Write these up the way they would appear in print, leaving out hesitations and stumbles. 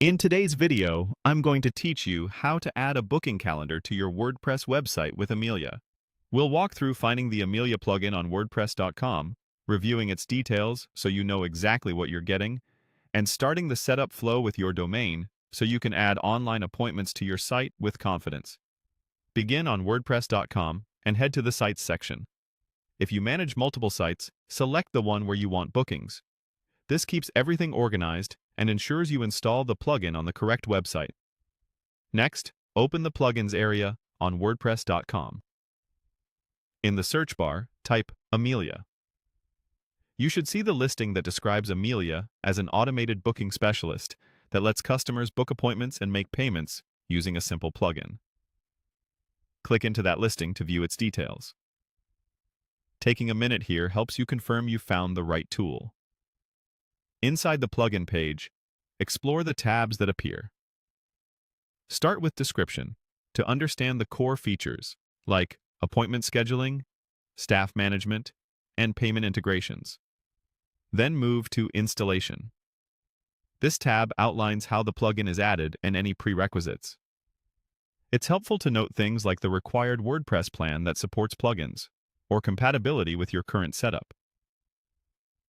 In today's video, I'm going to teach you how to add a booking calendar to your WordPress website with Amelia. We'll walk through finding the Amelia plugin on WordPress.com, reviewing its details so you know exactly what you're getting, and starting the setup flow with your domain so you can add online appointments to your site with confidence. Begin on WordPress.com and head to the Sites section. If you manage multiple sites, select the one where you want bookings. This keeps everything organized and ensures you install the plugin on the correct website. Next, open the Plugins area on WordPress.com. In the search bar, type Amelia. You should see the listing that describes Amelia as an automated booking specialist that lets customers book appointments and make payments using a simple plugin. Click into that listing to view its details. Taking a minute here helps you confirm you found the right tool. Inside the plugin page, explore the tabs that appear. Start with Description to understand the core features like appointment scheduling, staff management, and payment integrations. Then move to Installation. This tab outlines how the plugin is added and any prerequisites. It's helpful to note things like the required WordPress plan that supports plugins, or compatibility with your current setup.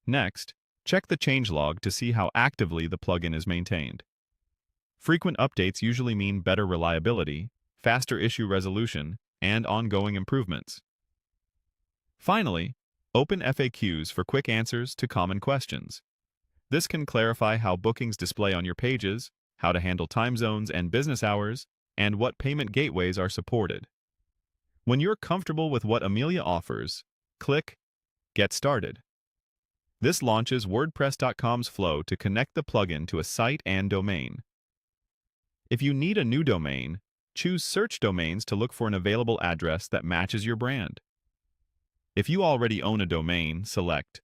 Next, check the changelog to see how actively the plugin is maintained. Frequent updates usually mean better reliability, faster issue resolution, and ongoing improvements. Finally, open FAQs for quick answers to common questions. This can clarify how bookings display on your pages, how to handle time zones and business hours, and what payment gateways are supported. When you're comfortable with what Amelia offers, click Get Started. This launches WordPress.com's flow to connect the plugin to a site and domain. If you need a new domain, choose Search Domains to look for an available address that matches your brand. If you already own a domain, select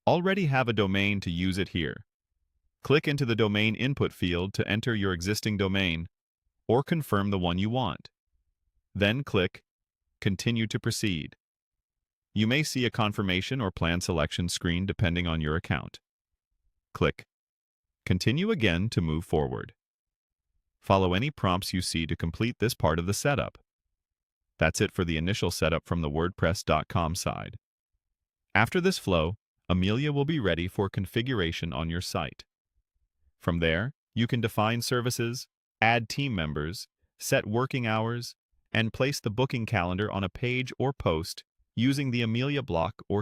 Already have a domain to use it here. Click into the domain input field to enter your existing domain or confirm the one you want. Then click Continue to proceed. You may see a confirmation or plan selection screen depending on your account. Click Continue again to move forward. Follow any prompts you see to complete this part of the setup. That's it for the initial setup from the WordPress.com side. After this flow, Amelia will be ready for configuration on your site. From there, you can define services, add team members, set working hours, and place the booking calendar on a page or post using the Amelia block or